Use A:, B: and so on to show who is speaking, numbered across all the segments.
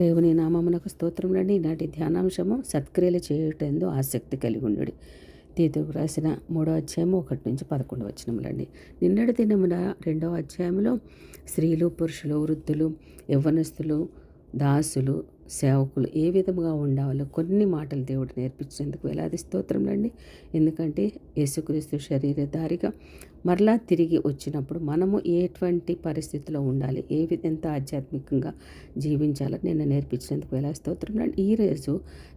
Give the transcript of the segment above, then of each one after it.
A: దేవుని నామమునకు స్తోత్రములండి. ఈనాటి ధ్యానాంశము సత్క్రియలు చేయుటందు ఆసక్తి కలిగి ఉండుడి. తీతుకు రాసిన 3వ అధ్యాయము 1-11 వచనములండి. నిన్నటి దినమున 2వ అధ్యాయంలో స్త్రీలు, పురుషులు, వృద్ధులు, యవ్వనస్తులు, దాసులు, సేవకులు ఏ విధముగా ఉండాలో కొన్ని మాటలు దేవుడు నేర్పించినందుకు వేలాది స్తోత్రములండి. ఎందుకంటే యేసుక్రీస్తు శరీరధారిగా మరలా తిరిగి వచ్చినప్పుడు మనము ఎటువంటి పరిస్థితిలో ఉండాలి, ఎంత ఆధ్యాత్మికంగా జీవించాలని నేను నేర్పించినందుకు వేలాది స్తోత్రములండి. ఈరోజు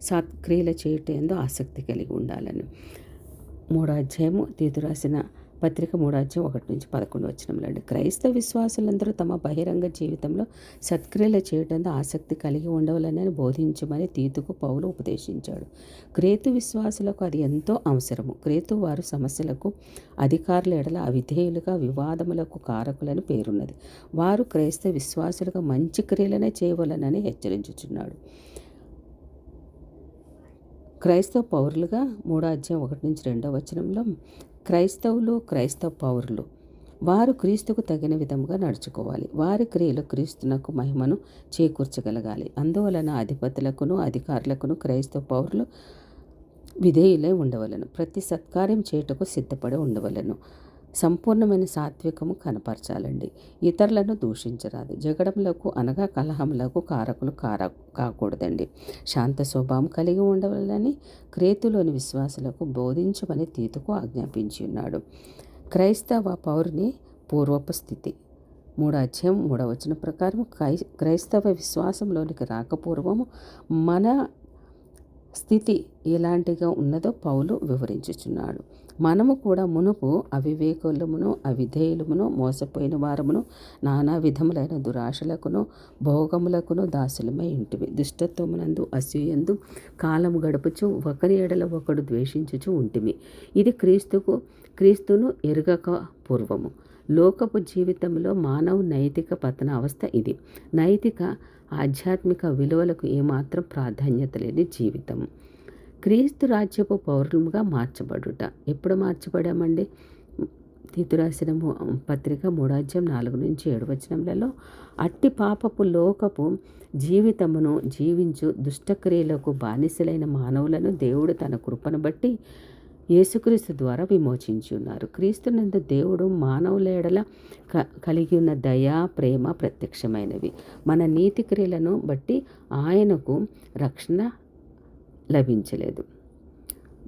A: సత్క్రియలు చేయటంలో ఆసక్తి కలిగి ఉండాలని 3వ అధ్యాయము తీతు రాసిన పత్రిక 3వ అధ్యాయం 1-11 వచనములండి. క్రైస్తవ విశ్వాసులందరూ తమ బహిరంగ జీవితంలో సత్క్రియలు చేయడంతో ఆసక్తి కలిగి ఉండవాలని బోధించమని తీతుకు పౌలు ఉపదేశించాడు. క్రేతు విశ్వాసులకు అది ఎంతో అవసరము. క్రేతు వారు సమస్యలకు, అధికారుల ఎడల అవిధేయులుగా, వివాదములకు కారకులని పేరున్నది. వారు క్రైస్తవ విశ్వాసులుగా మంచి క్రియలనే చేయవలనని హెచ్చరించుచున్నాడు. క్రైస్తవ పౌరులుగా 3వ అధ్యాయం 1-2 వచనంలో క్రైస్తవ పౌరులు వారు క్రీస్తుకు తగిన విధముగా నడుచుకోవాలి. వారి క్రియలు క్రీస్తునకు మహిమను చేకూర్చగలగాలి. అందువలన అధిపతులకును అధికారులకును క్రైస్తవ పౌరులు విధేయులై ఉండవలను. ప్రతి సత్కార్యం చేయుటకు సిద్ధపడి ఉండవలను. సంపూర్ణమైన సాత్వికము కనపరచాలండి. ఇతరులను దూషించరాదు. జగడములకు అనగా కలహములకు కారకులు కాకూడదండి. శాంత స్వభావం కలిగి ఉండవాలని క్రేతులోని విశ్వాసులకు బోధించమని తీతుకు ఆజ్ఞాపించి ఉన్నాడు. క్రైస్తవ పౌరుని పూర్వపు స్థితి 3వ అధ్యాయం 3వ వచనం ప్రకారం క్రైస్తవ విశ్వాసంలోనికి రాకపూర్వము మన స్థితి ఎలాంటిగా ఉన్నదో పౌలు వివరించుచున్నాడు. మనము కూడా మునుపు అవివేకులమును, అవిధేయులమును, మోసపోయిన వారమును, నానా విధములైన దురాశలకును, భోగములకును దాసులమై ఉంటిమి. దుష్టత్వమునందు, అసూయందు కాలము గడుపుచు ఒకరి ఎడల ఒకడు ద్వేషించుచు ఉంటిమి. ఇది క్రీస్తును ఎరుగక పూర్వము. లోకపు జీవితంలో మానవ నైతిక పతన అవస్థ ఇది. నైతిక ఆధ్యాత్మిక విలువలకు ఏమాత్రం ప్రాధాన్యత లేని జీవితం. క్రీస్తు రాజ్యపు పౌరులుగా మార్చబడుట. ఎప్పుడు మార్చబడామండి? తీతు రాసిన పత్రిక 3వ అధ్యాయం 4-7 వచనములలో అట్టి పాపపు లోకపు జీవితమును జీవించు దుష్టక్రియలకు బానిసలైన మానవులను దేవుడు తన కృపను బట్టి యేసుక్రీస్తు ద్వారా విమోచించి ఉన్నారు. క్రీస్తునందు దేవుడు మానవుల ఎడల కలిగి ఉన్న దయా, ప్రేమ ప్రత్యక్షమైనవి. మన నీతి క్రియలను బట్టి ఆయనకు రక్షణ లభించలేదు.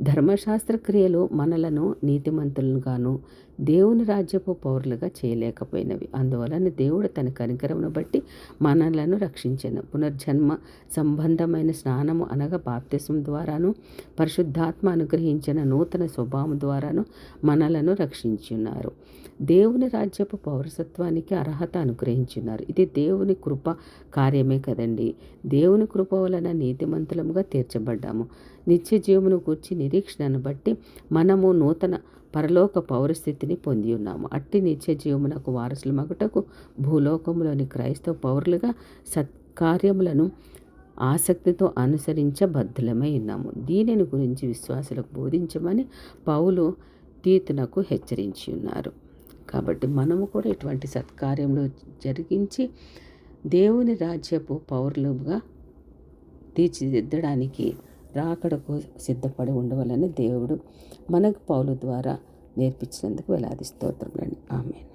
A: ధర్మశాస్త్ర క్రియలు మనలను నీతిమంతులుగాను, దేవుని రాజ్యపు పౌరులుగా చేయలేకపోయినవి. అందువలన దేవుడు తన కనికరమును బట్టి మనలను రక్షించెను. పునర్జన్మ సంబంధమైన స్నానము అనగా బాప్తిస్మం ద్వారాను, పరిశుద్ధాత్మ అనుగ్రహించిన నూతన స్వభావం ద్వారాను మనలను రక్షించున్నారు. దేవుని రాజ్యపు పౌరసత్వానికి అర్హత అనుగ్రహించున్నారు. ఇది దేవుని కృప కార్యమే కదండి. దేవుని కృప వలన నీతిమంతులముగా తీర్చబడ్డాము. నిత్య జీవమును గూర్చి నిరీక్షణను బట్టి మనము నూతన పరలోక పౌరస్థితిని పొంది ఉన్నాము. అట్టి నిత్య జీవమునకు వారసుల మగుటకు భూలోకములోని క్రైస్తవ పౌరులుగా సత్కార్యములను ఆసక్తితో అనుసరించబద్ధులమై ఉన్నాము. దీనిని గురించి విశ్వాసులకు బోధించమని పౌలు తీతునకు హెచ్చరించి ఉన్నారు. కాబట్టి మనము కూడా ఇటువంటి సత్కార్యంలో జరిగించి దేవుని రాజ్యపు పౌరులుగా తీర్చిదిద్దడానికి రాకడకు సిద్ధపడి ఉండవాలని దేవుడు మనకు పౌలు ద్వారా నేర్పించినందుకు వేలాది స్తోత్రములండి. ఆమేన్.